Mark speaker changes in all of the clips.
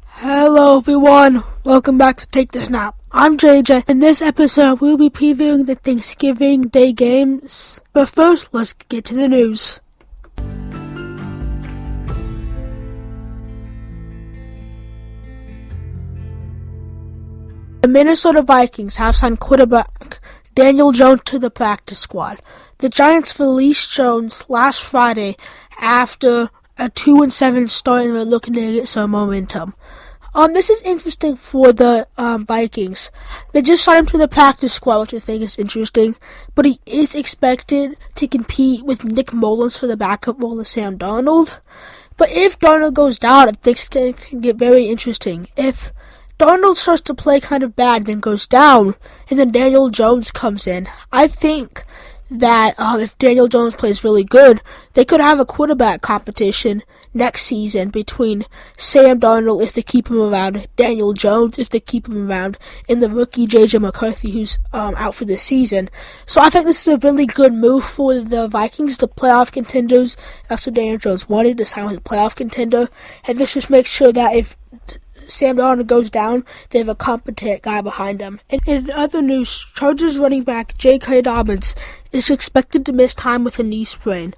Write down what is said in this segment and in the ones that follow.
Speaker 1: Hello everyone, welcome back to Take the Snap. I'm JJ. In this episode, we'll be previewing the Thanksgiving Day games. But first, let's get to the news. The Minnesota Vikings have signed quarterback Daniel Jones to the practice squad. The Giants released Jones last Friday after a 2-7 start and were looking to get some momentum. This is interesting for the Vikings. They just signed him to the practice squad, which I think is interesting. But he is expected to compete with Nick Mullins for the backup role of Sam Darnold. But if Darnold goes down, things can get very interesting. If Darnold starts to play kind of bad, then goes down, and then Daniel Jones comes in, I think that if Daniel Jones plays really good, they could have a quarterback competition next season between Sam Darnold if they keep him around, Daniel Jones if they keep him around, and the rookie J.J. McCarthy who's out for this season. So I think this is a really good move for the Vikings, the playoff contenders. That's what Daniel Jones wanted, to sign with a playoff contender, and this just makes sure that if Sam Darnold goes down, they have a competent guy behind him. And in other news, Chargers running back J.K. Dobbins is expected to miss time with a knee sprain.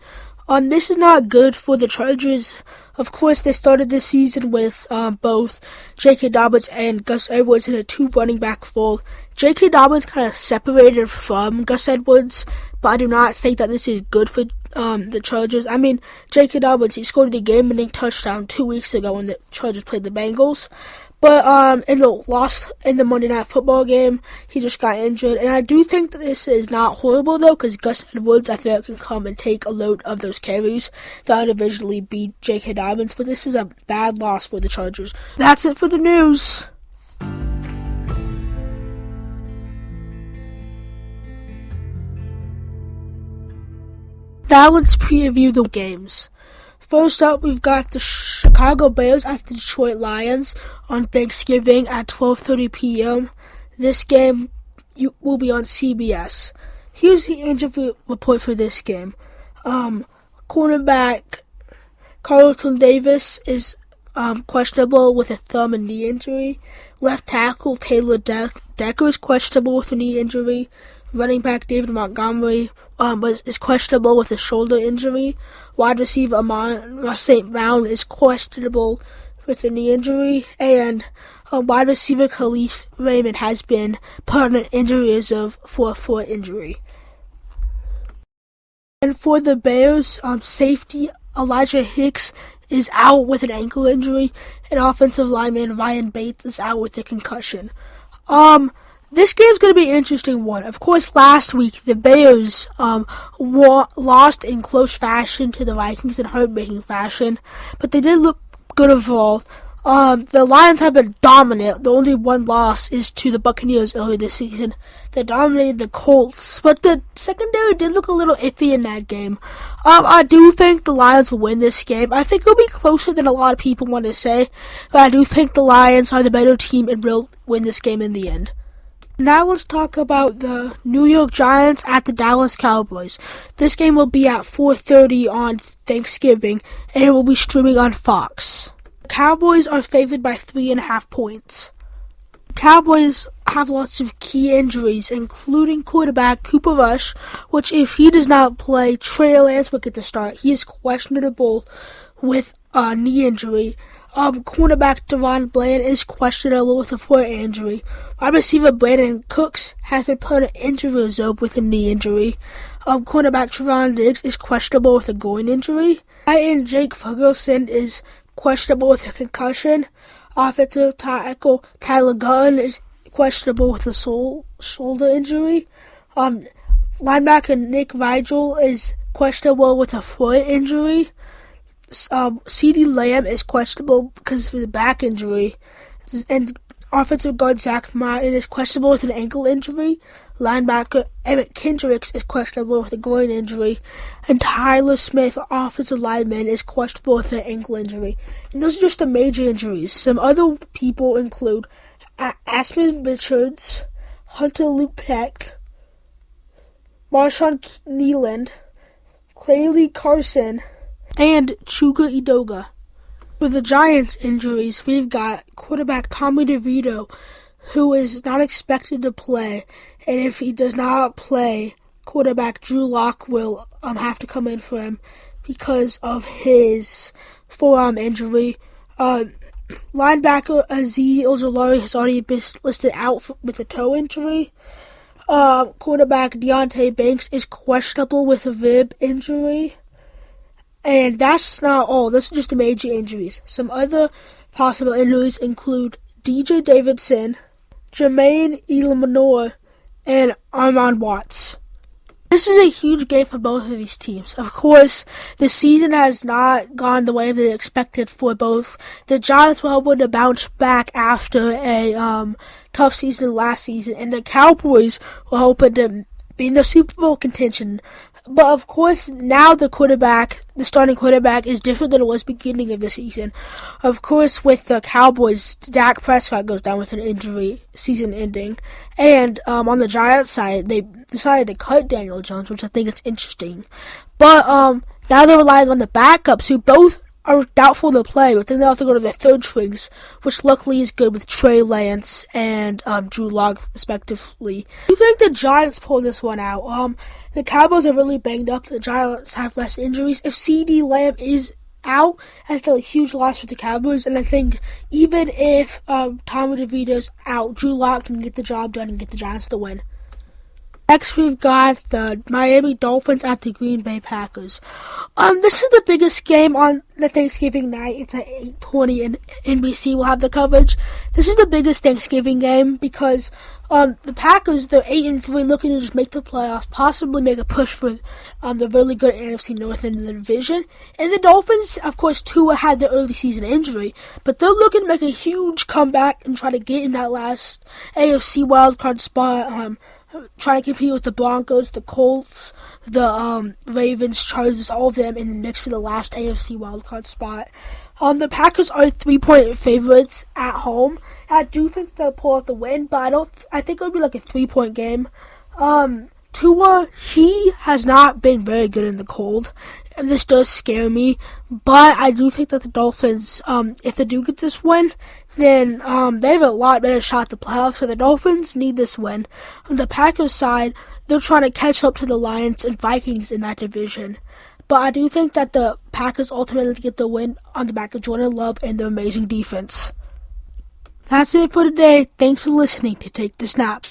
Speaker 1: This is not good for the Chargers. Of course, they started this season with both J.K. Dobbins and Gus Edwards in a two running back role. J.K. Dobbins kind of separated from Gus Edwards, but I do not think that this is good for the Chargers. I mean, J.K. Dobbins, he scored the game-winning touchdown 2 weeks ago when the Chargers played the Bengals. But in the Monday Night Football game, he just got injured. And I do think that this is not horrible, though, because Gus Edwards, I think, can come and take a load of those carries that would eventually beat J.K. Dobbins. But this is a bad loss for the Chargers. That's it for the news. Now let's preview the games. First up, we've got the Chicago Bears at the Detroit Lions on Thanksgiving at 12:30 p.m. This game will be on CBS. Here's the injury report for this game. Cornerback Carlton Davis is questionable with a thumb and knee injury. Left tackle Taylor Decker is questionable with a knee injury. Running back David Montgomery is questionable with a shoulder injury. Wide receiver Amon St. Brown is questionable with a knee injury. And wide receiver Khalif Raymond has been put on an injury reserve for a foot injury. And for the Bears, safety Elijah Hicks is out with an ankle injury, and offensive lineman Ryan Bates is out with a concussion. This game's going to be an interesting one. Of course, last week, the Bears lost in close fashion to the Vikings in heartbreaking fashion, but they did look good overall. The Lions have been dominant. The only one loss is to the Buccaneers earlier this season. They dominated the Colts, but the secondary did look a little iffy in that game. I do think the Lions will win this game. I think it'll be closer than a lot of people want to say, but I do think the Lions are the better team and will win this game in the end. Now let's talk about the New York Giants at the Dallas Cowboys. This game will be at 4:30 on Thanksgiving, and it will be streaming on Fox. The Cowboys are favored by 3.5 points. The Cowboys have lots of key injuries, including quarterback Cooper Rush, which if he does not play, Trey Lance will get the start. He is questionable with a knee injury. Cornerback Devon Bland is questionable with a foot injury. Wide receiver Brandon Cooks has been put on injury reserve with a knee injury. Cornerback Trevon Diggs is questionable with a groin injury. Tight end Jake Ferguson is questionable with a concussion. Offensive tackle Tyler Gunn is questionable with a shoulder injury. Linebacker Nick Vigil is questionable with a foot injury. CeeDee Lamb is questionable because of the back injury, and offensive guard Zach Martin is questionable with an ankle injury. Linebacker Eric Kendricks is questionable with a groin injury, and Tyler Smith, offensive lineman, is questionable with an ankle injury. And those are just the major injuries. Some other people include Aspen Richards, Hunter Lupick, Marshawn Kneeland, Clay Carson, and Chuka Idoga. For the Giants injuries, we've got quarterback Tommy DeVito, who is not expected to play, and if he does not play, quarterback Drew Lock will have to come in for him because of his forearm injury. Linebacker Azeez Ojulari has already been listed out with a toe injury. Quarterback Deonte Banks is questionable with a rib injury. And that's not all. This is just the major injuries. Some other possible injuries include DJ Davidson, Jermaine Elamanoa, and Armand Watts. This is a huge game for both of these teams. Of course, the season has not gone the way they expected for both. The Giants were hoping to bounce back after a tough season last season, and the Cowboys were hoping to be in the Super Bowl contention. But of course, now the starting quarterback, is different than it was beginning of the season. Of course, with the Cowboys, Dak Prescott goes down with an injury, season ending. And on the Giants side, they decided to cut Daniel Jones, which I think is interesting. But now they're relying on the backups, who both are doubtful to play, but then they'll have to go to their third strings, which luckily is good with Trey Lance and Drew Lock, respectively. I think the Giants pull this one out. The Cowboys are really banged up. The Giants have less injuries. If CeeDee Lamb is out, that's a huge loss for the Cowboys, and I think even if Tommy DeVito's out, Drew Lock can get the job done and get the Giants the win. Next, we've got the Miami Dolphins at the Green Bay Packers. This is the biggest game on the Thanksgiving night. It's at 8:20, and NBC will have the coverage. This is the biggest Thanksgiving game because the Packers, they're 8-3, looking to just make the playoffs, possibly make a push for the really good NFC North in the division. And the Dolphins, of course, Tua had the early season injury, but they're looking to make a huge comeback and try to get in that last AFC wildcard spot. Trying to compete with the Broncos, the Colts, the Ravens, Chargers, all of them in the mix for the last AFC wildcard spot. The Packers are 3-point favorites at home. I do think they'll pull out the win, but I think it'll be like a 3-point game. Tua, he has not been very good in the cold, and this does scare me, but I do think that the Dolphins, if they do get this win, then they have a lot better shot at the playoffs, so the Dolphins need this win. On the Packers side, they're trying to catch up to the Lions and Vikings in that division, but I do think that the Packers ultimately get the win on the back of Jordan Love and their amazing defense. That's it for today. Thanks for listening to Take the Snap.